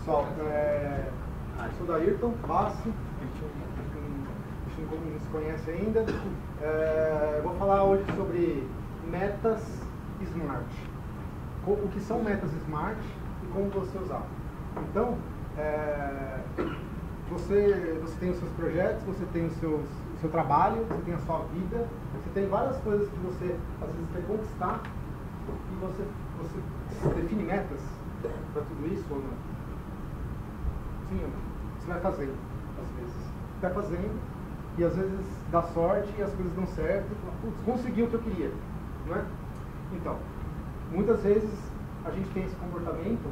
Pessoal, eu sou da Ayrton Bassi, a gente não se conhece ainda. Eu vou falar hoje sobre metas SMART. O que são metas SMART e como você usar. Então, você tem os seus projetos, você tem o seu trabalho, você tem a sua vida, você tem várias coisas que você às vezes quer conquistar e você define metas para tudo isso ou não? Sim ou não? Você vai fazendo, às vezes. Você vai fazendo e às vezes dá sorte e as coisas dão certo e fala, putz, consegui o que eu queria, não é? Então, muitas vezes a gente tem esse comportamento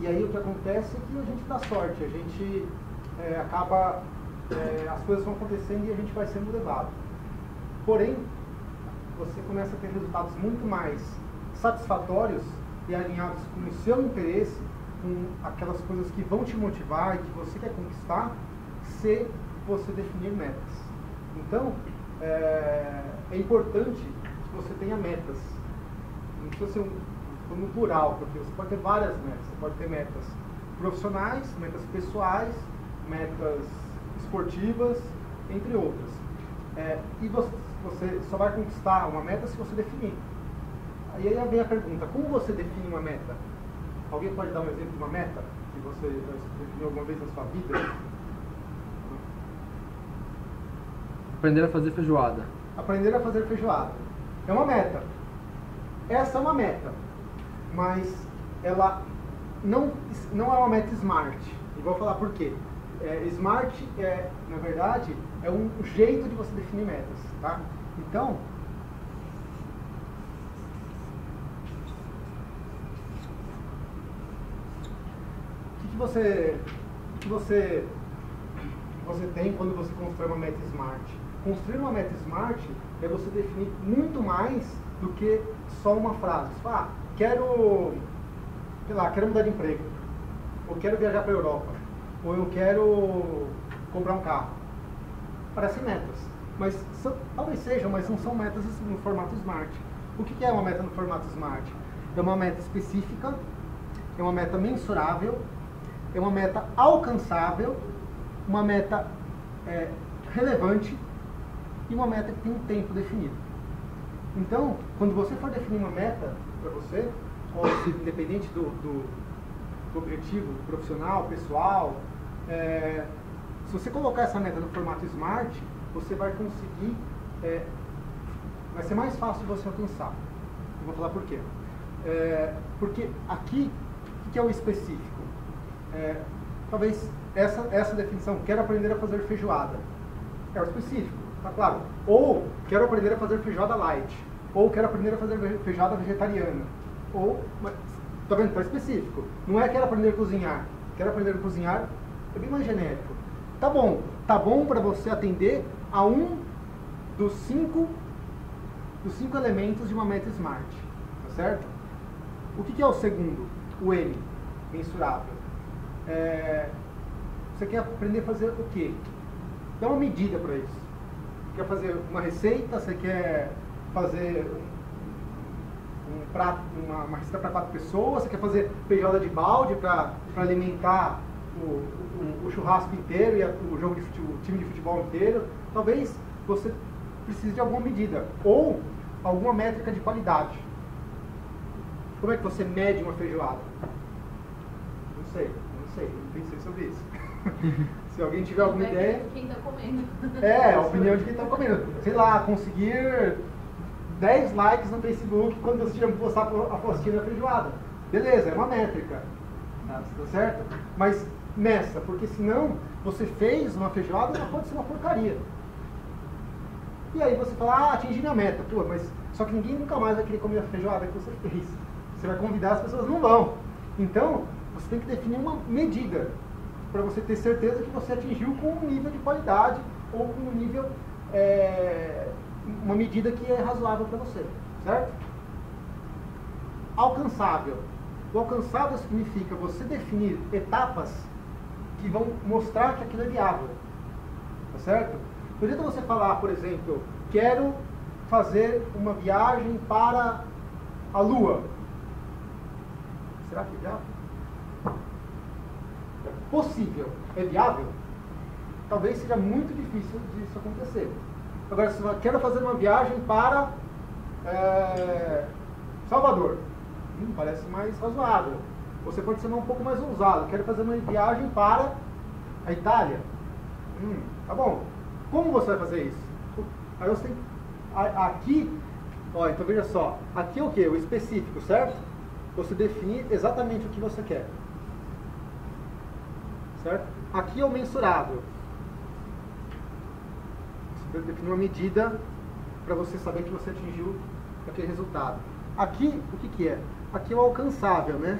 e aí o que acontece é que a gente dá sorte, a gente acaba, as coisas vão acontecendo e a gente vai sendo levado. Porém, você começa a ter resultados muito mais satisfatórios e alinhados com o seu interesse, com aquelas coisas que vão te motivar e que você quer conquistar, se você definir metas. Então, é importante que você tenha metas. Não precisa ser no plural, porque você pode ter várias metas. Você pode ter metas profissionais, metas pessoais, metas esportivas, entre outras. E você só vai conquistar uma meta se você definir. E aí vem a pergunta, como você define uma meta? Alguém pode dar um exemplo de uma meta que você definiu alguma vez na sua vida? Aprender a fazer feijoada. Aprender a fazer feijoada. É uma meta. Essa é uma meta. Mas ela não é uma meta SMART. E vou falar por quê. SMART, na verdade, é um jeito de você definir metas. Tá? Então, você tem quando você constrói uma meta SMART? Construir uma meta SMART é você definir muito mais do que só uma frase. Você fala, quero mudar de emprego, ou quero viajar para a Europa, ou eu quero comprar um carro. Parecem metas, mas talvez sejam, mas não são metas no formato SMART. O que é uma meta no formato SMART? É uma meta específica, é uma meta mensurável, é uma meta alcançável, uma meta relevante e uma meta que tem um tempo definido. Então, quando você for definir uma meta para você, independente do objetivo profissional, pessoal, se você colocar essa meta no formato SMART, você vai conseguir, vai ser mais fácil de você alcançar. Eu vou falar por quê. Porque aqui, o que é o específico? Talvez essa definição, quero aprender a fazer feijoada, é o específico, tá claro? Ou quero aprender a fazer feijoada light, ou quero aprender a fazer feijoada vegetariana, ou, tá vendo? Tá específico. Não é quero aprender a cozinhar, quero aprender a cozinhar, é bem mais genérico. Tá bom para você atender a um dos cinco elementos de uma meta SMART, tá certo? O que é o segundo? O M, mensurável. Você quer aprender a fazer o quê? Dá uma medida para isso. Você quer fazer uma receita? Você quer fazer um prato, uma receita para 4 pessoas? Você quer fazer feijoada de balde para alimentar o churrasco inteiro e o time de futebol inteiro? Talvez você precise de alguma medida ou alguma métrica de qualidade. Como é que você mede uma feijoada? Não sei, não pensei sobre isso. Se alguém tiver alguma ideia... Quem está comendo. A opinião de quem está comendo. Sei lá, conseguir 10 likes no Facebook quando você tiver que postar a postinha da feijoada. Beleza, é uma métrica. Tá certo? Mas meça, porque senão você fez uma feijoada e ela pode ser uma porcaria. E aí você fala, atingi minha meta. Pô, mas só que ninguém nunca mais vai querer comer a feijoada que você fez. Você vai convidar, as pessoas não vão. Então, você tem que definir uma medida para você ter certeza que você atingiu com um nível de qualidade ou com um nível, uma medida que é razoável para você, certo? Alcançável. O alcançável significa você definir etapas que vão mostrar que aquilo é viável, tá certo? Não adianta você falar, por exemplo, quero fazer uma viagem para a Lua. Será que é viável? possível. É viável? Talvez seja muito difícil disso acontecer. Agora, se eu quero fazer uma viagem para Salvador, parece mais razoável. Você pode ser um pouco mais ousado. Quero fazer uma viagem para a Itália. Tá bom. Como você vai fazer isso? Aí você tem... Aqui, ó, então veja só. Aqui é o que? O específico, certo? Você define exatamente o que você quer. Certo? Aqui é o mensurável. Você define uma medida para você saber que você atingiu aquele resultado. Aqui, o que que é? Aqui é o alcançável, né?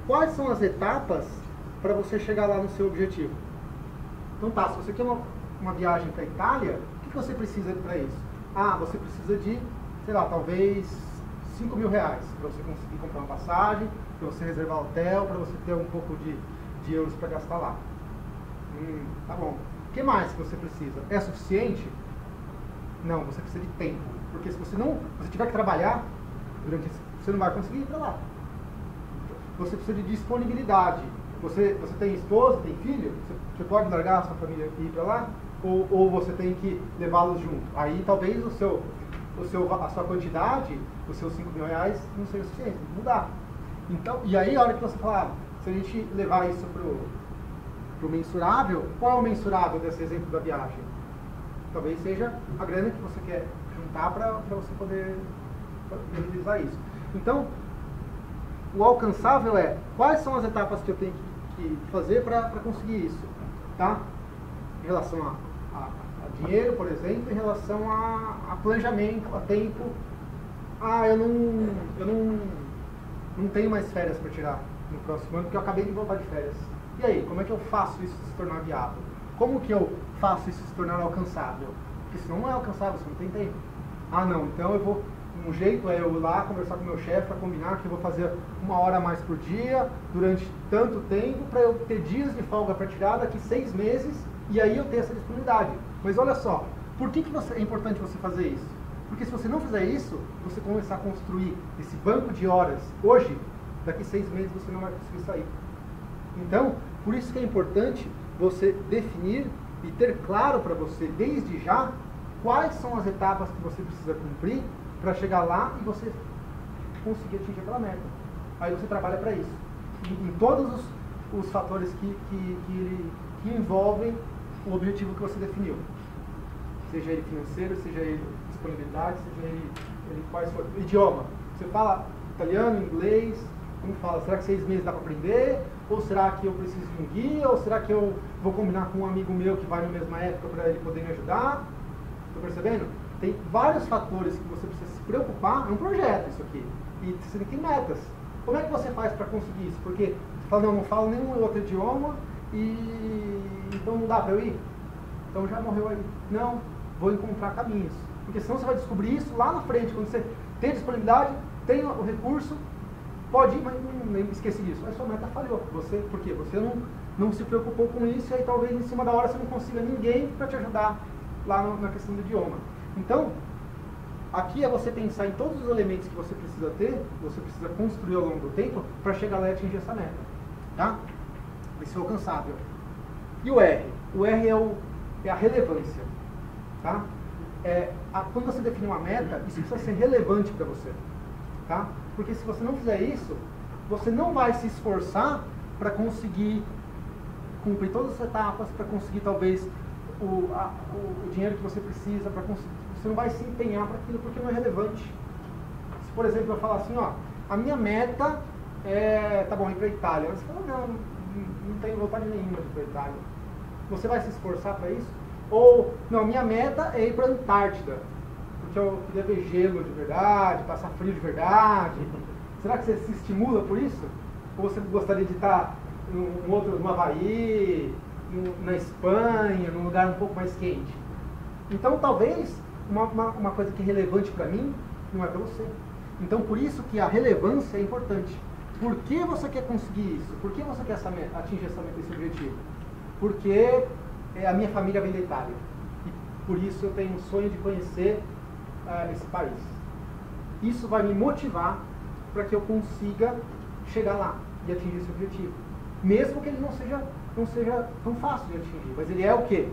Quais são as etapas para você chegar lá no seu objetivo? Então tá, se você quer uma viagem para a Itália, o que você precisa para isso? Ah, você precisa de, sei lá, talvez R$5.000 para você conseguir comprar uma passagem, para você reservar hotel, para você ter um pouco de euros para gastar lá. Tá bom. O que mais que você precisa? É suficiente? Não, você precisa de tempo. Porque se você tiver que trabalhar, você não vai conseguir ir para lá. Você precisa de disponibilidade. Você tem esposa, tem filho? Você pode largar a sua família e ir para lá? Ou você tem que levá-los junto? Aí talvez a sua quantidade, os seus R$5.000 não seja suficiente, tem que mudar. Então, e aí a hora que você fala, se a gente levar isso para o mensurável, qual é o mensurável desse exemplo da viagem? Talvez seja a grana que você quer juntar para você poder realizar isso. Então, o alcançável é quais são as etapas que eu tenho que fazer para conseguir isso, tá? Em relação a dinheiro, por exemplo, em relação a planejamento, a tempo. Eu não tenho mais férias para tirar no próximo ano porque eu acabei de voltar de férias. E aí, como é que eu faço isso se tornar viável? Como que eu faço isso se tornar alcançável? Porque senão não é alcançável, você não tem tempo. Não, então eu vou... Um jeito é eu ir lá conversar com o meu chefe para combinar que eu vou fazer 1 hora a mais por dia, durante tanto tempo, para eu ter dias de folga para tirar daqui 6 meses, e aí eu ter essa disponibilidade. Mas olha só, por que é importante você fazer isso? Porque se você não fizer isso, você começar a construir esse banco de horas hoje, daqui 6 meses você não vai conseguir sair. Então, por isso que é importante você definir e ter claro para você, desde já, quais são as etapas que você precisa cumprir para chegar lá e você conseguir atingir aquela meta. Aí você trabalha para isso. Em todos os fatores que envolvem o objetivo que você definiu. Seja ele financeiro, seja ele disponibilidade, seja ele quais for. Idioma. Você fala italiano, inglês, como fala? Será que 6 meses dá para aprender? Ou será que eu preciso de um guia? Ou será que eu vou combinar com um amigo meu que vai na mesma época para ele poder me ajudar? Estou percebendo? Tem vários fatores que você precisa se preocupar. É um projeto isso aqui. E você tem metas. Como é que você faz para conseguir isso? Porque você fala, não falo nenhum outro idioma e então não dá para eu ir? Então já morreu aí. Não, vou encontrar caminhos. Porque senão você vai descobrir isso lá na frente. Quando você tem disponibilidade, tem o recurso, pode ir, mas nem esqueci disso. Aí sua meta falhou. Por quê? Você não se preocupou com isso e aí talvez em cima da hora você não consiga ninguém para te ajudar lá na questão do idioma. Então, aqui é você pensar em todos os elementos que você precisa ter, você precisa construir ao longo do tempo para chegar lá e atingir essa meta. Tá? Esse é o alcançável. E o R? O R é a relevância. Tá? Quando você define uma meta, isso precisa ser relevante para você. Tá? Porque se você não fizer isso, você não vai se esforçar para conseguir cumprir todas as etapas, para conseguir talvez o dinheiro que você precisa, para conseguir. Você não vai se empenhar para aquilo porque não é relevante. Se, por exemplo, eu falar assim, a minha meta é, tá bom, ir para a Itália. Você fala, não tenho vontade nenhuma de ir para a Itália. Você vai se esforçar para isso? Ou, não, a minha meta é ir para a Antártida, porque eu queria ver gelo de verdade, passar frio de verdade. Será que você se estimula por isso? Ou você gostaria de estar no Havaí, na Espanha, num lugar um pouco mais quente? Então, talvez, uma coisa que é relevante para mim, não é para você. Então, por isso que a relevância é importante. Por que você quer conseguir isso? Por que você quer atingir esse objetivo? Porque a minha família vem da Itália. E por isso eu tenho um sonho de conhecer esse país. Isso vai me motivar para que eu consiga chegar lá e atingir esse objetivo. Mesmo que ele não seja não seja tão fácil de atingir, mas ele é o quê?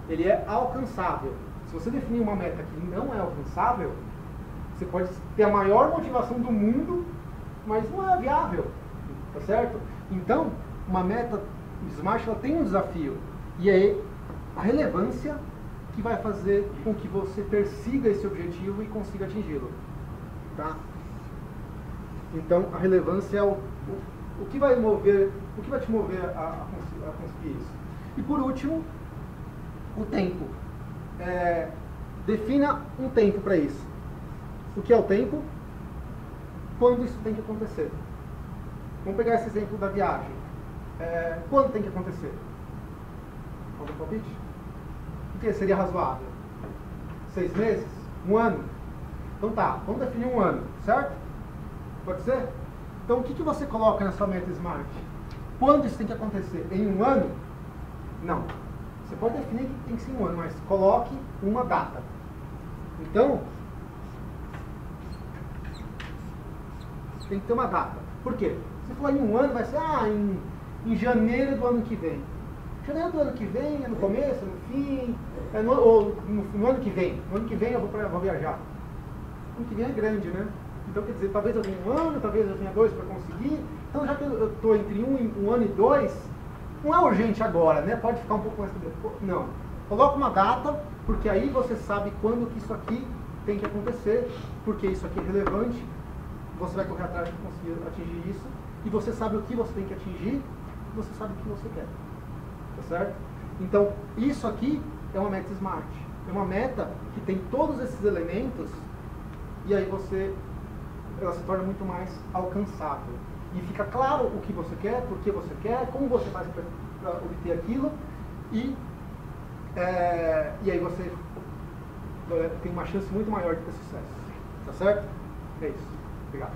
Ele é alcançável. Se você definir uma meta que não é alcançável, você pode ter a maior motivação do mundo, mas não é viável, tá certo? Então, uma meta SMART, ela tem um desafio, e é a relevância que vai fazer com que você persiga esse objetivo e consiga atingi-lo, tá? Então, a relevância é o que vai mover, o que vai te mover a conseguir isso. E por último, o tempo. Defina um tempo para isso. O que é o tempo? Quando isso tem que acontecer. Vamos pegar esse exemplo da viagem. Quando tem que acontecer? Algum palpite? O que seria razoável? 6 meses? 1 ano? Então tá, vamos definir 1 ano, certo? Pode ser? Então o que você coloca na sua meta SMART? Quando isso tem que acontecer? Em 1 ano? Não. Você pode definir que tem que ser 1 ano, mas coloque uma data. Então, tem que ter uma data. Por quê? Se falar em 1 ano, vai ser em janeiro do ano que vem. Janeiro do ano que vem, é no começo, no fim, ou no ano que vem. No ano que vem eu vou viajar. O ano que vem é grande, né? Então, quer dizer, talvez eu tenha 1 ano, talvez eu tenha 2 para conseguir. Então, já que eu estou entre 1 ano e 2, não é urgente agora, né? Pode ficar um pouco mais depois. Não. Coloca uma data, porque aí você sabe quando que isso aqui tem que acontecer, porque isso aqui é relevante, você vai correr atrás de conseguir atingir isso, e você sabe o que você tem que atingir, você sabe o que você quer. Tá certo? Então, isso aqui é uma meta SMART. É uma meta que tem todos esses elementos, e aí ela se torna muito mais alcançável. E fica claro o que você quer, por que você quer, como você faz para obter aquilo, e aí você tem uma chance muito maior de ter sucesso. Tá certo? É isso. Obrigado.